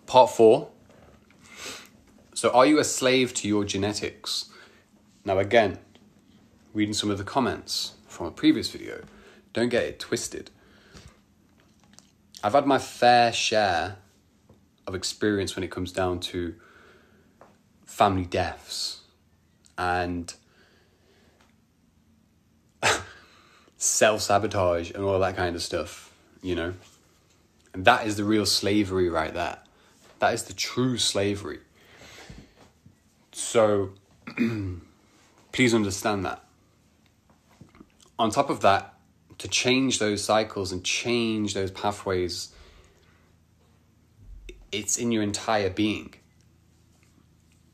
Part 4. So are you a slave to your genetics? Now again, reading some of the comments from a previous video, don't get it twisted. I've had my fair share of experience when it comes down to family deaths and self-sabotage and all that kind of stuff, you know. And that is the real slavery right there. That is the true slavery. So please understand that. On top of that, to change those cycles and change those pathways, it's in your entire being.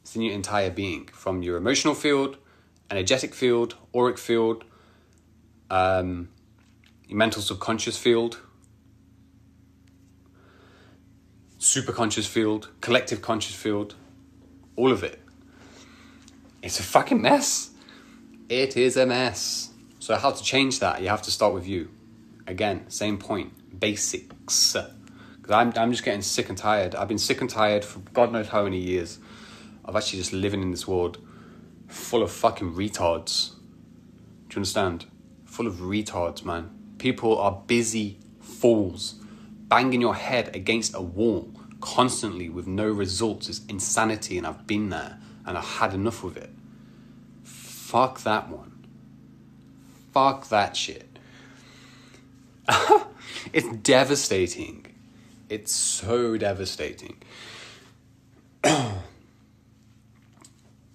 It's in your entire being, from your emotional field, energetic field, auric field, your mental subconscious field, superconscious field, collective conscious field, all of it. It's a fucking mess. It is a mess. So how to change that? You have to start with you. Again, same point, basics. Because I'm just getting sick and tired. I've been sick and tired for God knows how many years of actually just living in this world full of fucking retards. Do you understand? Full of retards, man. People are busy fools, banging your head against a wall constantly with no results. It's insanity, and I've been there, and I've had enough of it. Fuck that one. Fuck that shit. It's devastating. It's so devastating. The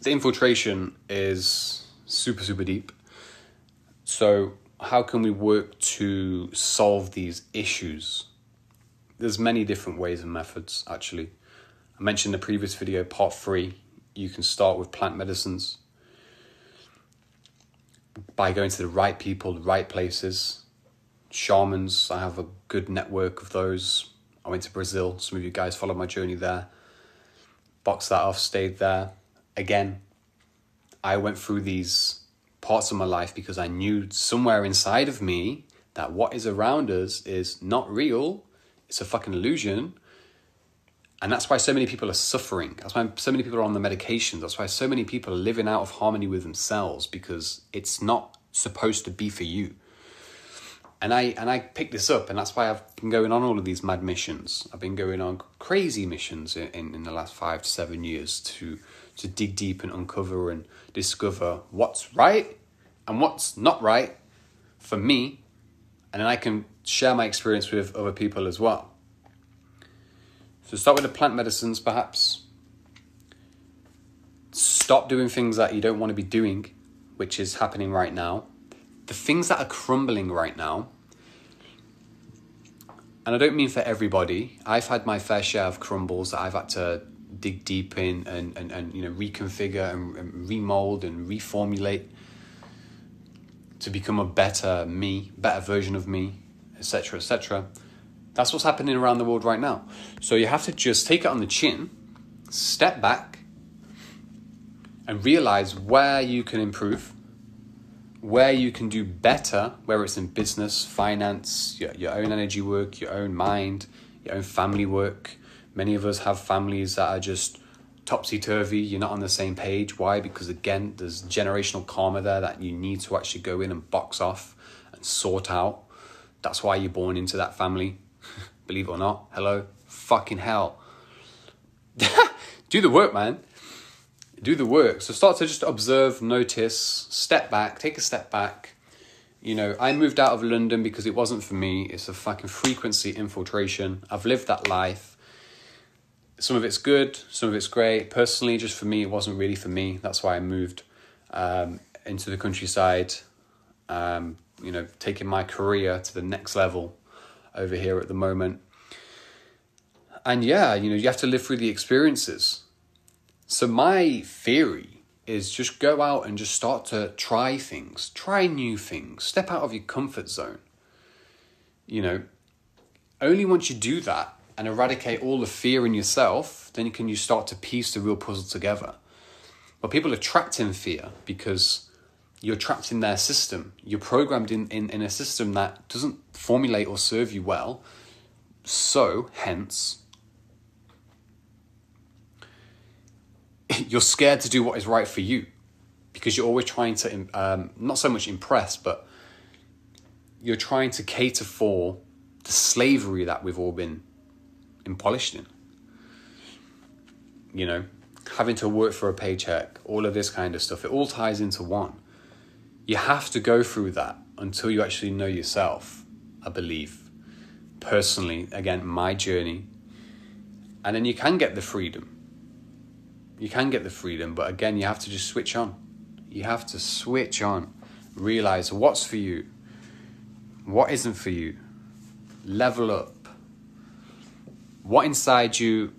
infiltration is super, super deep. So how can we work to solve these issues? There's many different ways and methods, actually. I mentioned in the previous video, part 3, you can start with plant medicines by going to the right people, the right places. Shamans, I have a good network of those. I went to Brazil. Some of you guys followed my journey there. Boxed that off, stayed there. Again, I went through these parts of my life because I knew somewhere inside of me that what is around us is not real. It's a fucking illusion. And that's why so many people are suffering. That's why so many people are on the medications. That's why so many people are living out of harmony with themselves, because it's not supposed to be for you. And I picked this up, and that's why I've been going on all of these mad missions. I've been going on crazy missions in the last 5 to 7 years to dig deep and uncover and discover what's right and what's not right for me. And then I can share my experience with other people as well. So start with the plant medicines, perhaps. Stop doing things that you don't want to be doing, which is happening right now. The things that are crumbling right now, and I don't mean for everybody. I've had my fair share of crumbles that I've had to dig deep in and you know, reconfigure and remold and reformulate to become a better me, better version of me, etc., etc. That's what's happening around the world right now. So you have to just take it on the chin, step back, and realize where you can improve, where you can do better, whether it's in business, finance, your own energy work, your own mind, your own family work. Many of us have families that are just topsy-turvy. You're not on the same page. Why? Because again, there's generational karma there that you need to actually go in and box off and sort out. That's why you're born into that family. Believe it or not. Hello. Fucking hell. Do the work, man. Do the work. So start to just observe, notice, step back, take a step back. You know, I moved out of London because it wasn't for me. It's a fucking frequency infiltration. I've lived that life. Some of it's good, some of it's great. Personally, just for me, it wasn't really for me. That's why I moved into the countryside, you know, taking my career to the next level over here at the moment. And yeah, you know, you have to live through the experiences. So my theory is just go out and just start to try things, try new things, step out of your comfort zone. You know, only once you do that and eradicate all the fear in yourself, then can you start to piece the real puzzle together. But people are trapped in fear because You're trapped in their system. You're programmed in a system that doesn't formulate or serve you well. So, hence, you're scared to do what is right for you because you're always trying to, not so much impress, but you're trying to cater for the slavery that we've all been polished in. You know, having to work for a paycheck, all of this kind of stuff, it all ties into one. You have to go through that until you actually know yourself, I believe. Personally, again, my journey. And then you can get the freedom. You can get the freedom, but again, you have to just switch on. You have to switch on. Realize what's for you, what isn't for you. Level up. What inside you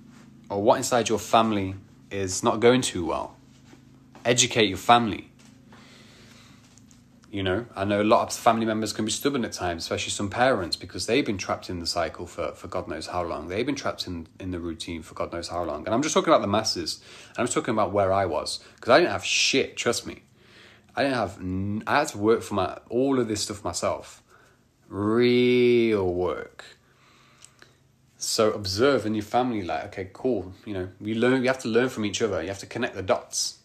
or what inside your family is not going too well. Educate your family. You know, I know a lot of family members can be stubborn at times, especially some parents, because they've been trapped in the cycle for God knows how long. They've been trapped in the routine for God knows how long. And I'm just talking about the masses. And I'm just talking about where I was. Because I didn't have shit, trust me. I had to work for all of this stuff myself. Real work. So observe in your family, like, okay, cool. You know, you have to learn from each other. You have to connect the dots.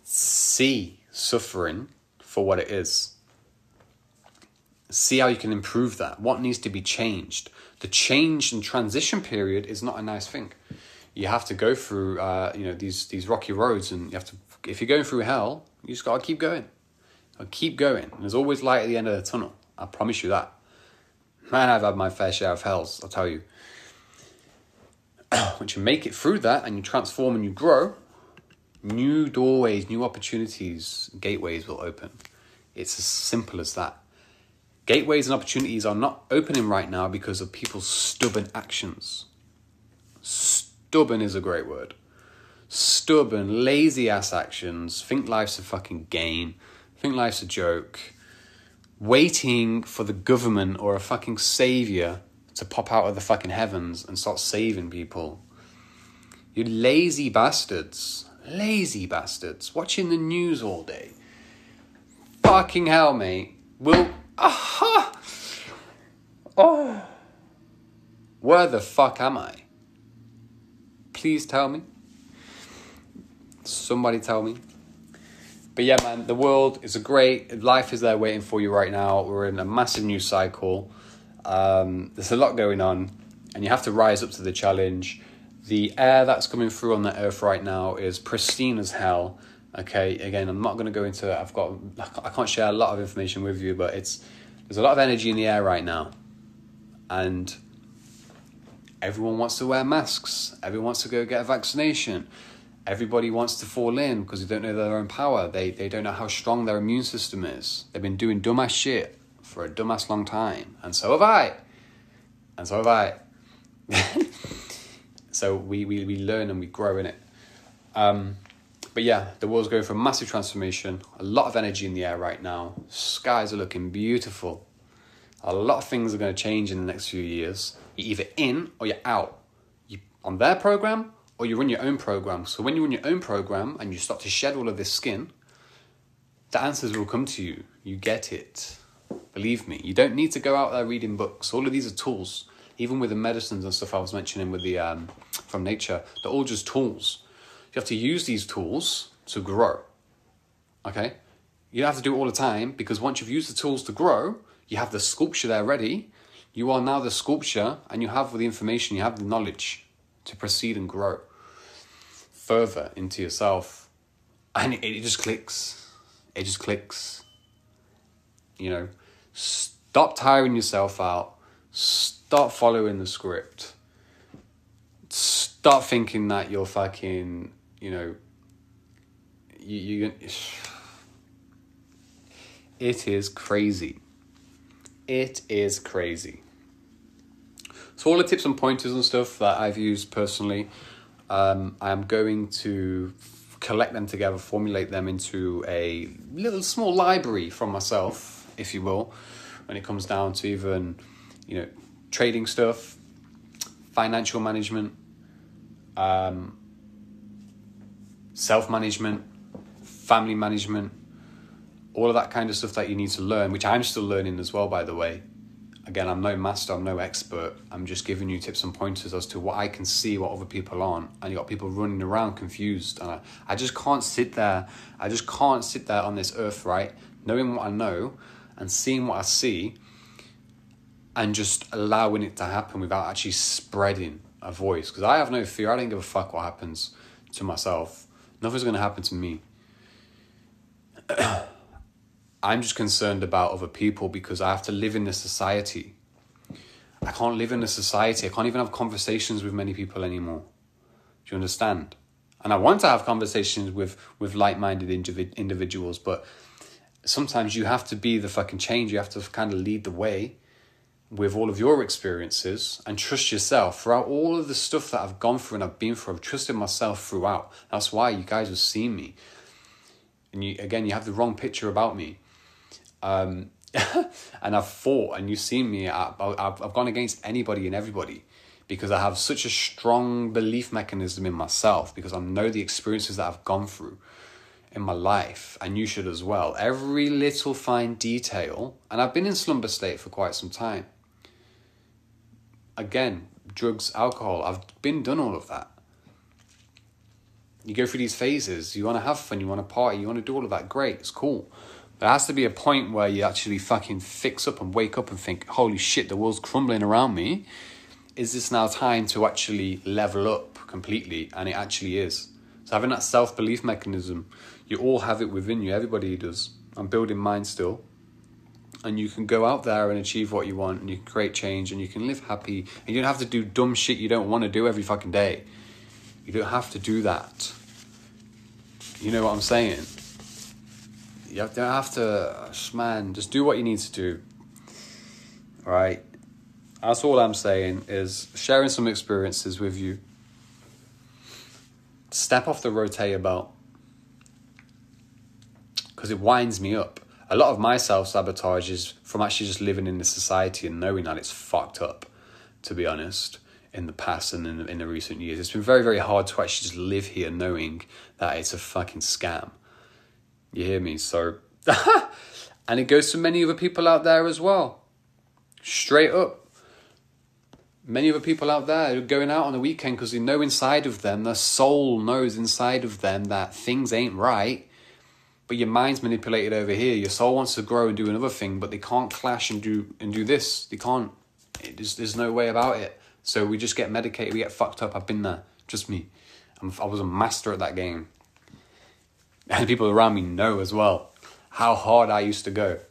See suffering for what it is. See how you can improve that. What needs to be changed. The change and transition period is not a nice thing. You have to go through, these rocky roads, and you have to. If you're going through hell, you just gotta keep going. Keep going. There's always light at the end of the tunnel. I promise you that. Man, I've had my fair share of hells, I'll tell you. Once you make it through that and you transform and you grow, new doorways, new opportunities, gateways will open. It's as simple as that. Gateways and opportunities are not opening right now because of people's stubborn actions. Stubborn is a great word. Stubborn, lazy ass actions. Think life's a fucking game. Think life's a joke. Waiting for the government or a fucking savior to pop out of the fucking heavens and start saving people. You lazy bastards. Lazy bastards. Watching the news all day. Fucking hell, mate. Where the fuck am I? Please tell me. Somebody tell me. But yeah, man, the world is life is there waiting for you right now. We're in a massive new cycle. There's a lot going on, and you have to rise up to the challenge. The air that's coming through on the earth right now is pristine as hell. Okay, again, I'm not going to go into it. I can't share a lot of information with you, but there's a lot of energy in the air right now. And everyone wants to wear masks. Everyone wants to go get a vaccination. Everybody wants to fall in because they don't know their own power. They don't know how strong their immune system is. They've been doing dumbass shit for a dumbass long time. And so have I. So we learn and we grow in it. But yeah, the world's going through a massive transformation. A lot of energy in the air right now. Skies are looking beautiful. A lot of things are going to change in the next few years. You're either in or you're out. You're on their program or you run your own program. So when you run your own program and you start to shed all of this skin, the answers will come to you. You get it. Believe me. You don't need to go out there reading books. All of these are tools. Even with the medicines and stuff I was mentioning with the from nature, they're all just tools. You have to use these tools to grow. Okay? You don't have to do it all the time, because once you've used the tools to grow, you have the sculpture there ready. You are now the sculpture, and you have the information, you have the knowledge to proceed and grow further into yourself. And it just clicks. It just clicks. You know, stop tiring yourself out. Stop following the script. Stop thinking that you're fucking, it is crazy. It is crazy. So all the tips and pointers and stuff that I've used personally, I am going to collect them together, formulate them into a little small library from myself, if you will, when it comes down to even, trading stuff, financial management, self-management, family management, all of that kind of stuff that you need to learn, which I'm still learning as well, by the way. Again, I'm no master, I'm no expert. I'm just giving you tips and pointers as to what I can see, what other people aren't. And you got people running around confused. And I just can't sit there. I just can't sit there on this earth, right? Knowing what I know and seeing what I see and just allowing it to happen without actually spreading a voice. Because I have no fear. I don't give a fuck what happens to myself. Nothing's going to happen to me. I'm just concerned about other people because I have to live in this society. I can't live in a society. I can't even have conversations with many people anymore. Do you understand? And I want to have conversations with like-minded individuals, but sometimes you have to be the fucking change. You have to kind of lead the way with all of your experiences and trust yourself throughout all of the stuff that I've gone through and I've been through. I've trusted myself throughout. That's why you guys have seen me. And you have the wrong picture about me. And I've fought, and you've seen me. I've gone against anybody and everybody because I have such a strong belief mechanism in myself, because I know the experiences that I've gone through in my life, and you should as well. Every little fine detail, and I've been in slumber state for quite some time. Again, drugs, alcohol, I've done all of that. You go through these phases. You want to have fun, you want to party, you want to do all of that. Great, it's cool. There has to be a point where you actually fucking fix up and wake up and think, holy shit, the world's crumbling around me. Is this now time to actually level up completely? And it actually is. So having that self-belief mechanism, you all have it within you. Everybody does. I'm building mine still. And you can go out there and achieve what you want, and you can create change, and you can live happy. And you don't have to do dumb shit you don't want to do every fucking day. You don't have to do that. You know what I'm saying? You don't have to, man, just do what you need to do. All right? That's all I'm saying, is sharing some experiences with you. Step off the rotator belt, because it winds me up. A lot of my self-sabotage is from actually just living in this society and knowing that it's fucked up, to be honest, in the past and in the recent years. It's been very, very hard to actually just live here knowing that it's a fucking scam. You hear me? So, and it goes to many other people out there as well. Straight up. Many other people out there who are going out on the weekend because they know inside of them, their soul knows inside of them that things ain't right, but your mind's manipulated over here. Your soul wants to grow and do another thing, but they can't clash and do this. They can't. There's no way about it. So we just get medicated. We get fucked up. I've been there. Just me. I was a master at that game. And the people around me know as well how hard I used to go.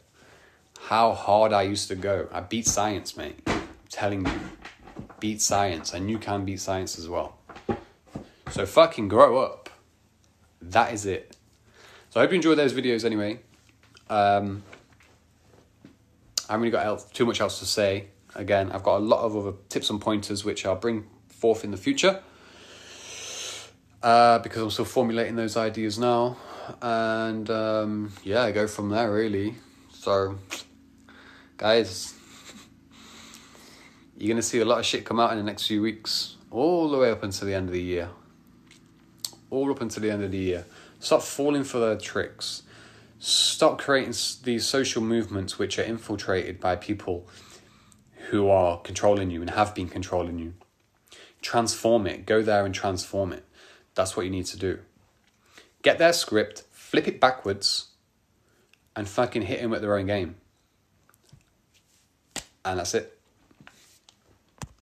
How hard I used to go. I beat science, mate. I'm telling you. Beat science. And you can beat science as well. So fucking grow up. That is it. So I hope you enjoyed those videos anyway. I haven't really got too much else to say. Again, I've got a lot of other tips and pointers which I'll bring forth in the future. Because I'm still formulating those ideas now. And yeah, go from there really. So guys, you're going to see a lot of shit come out in the next few weeks, all the way up until the end of the year. All up until the end of the year. Stop falling for their tricks. Stop creating these social movements which are infiltrated by people who are controlling you and have been controlling you. Transform it. Go there and transform it. That's what you need to do. Get their script, flip it backwards, and fucking hit them at their own game. And that's it.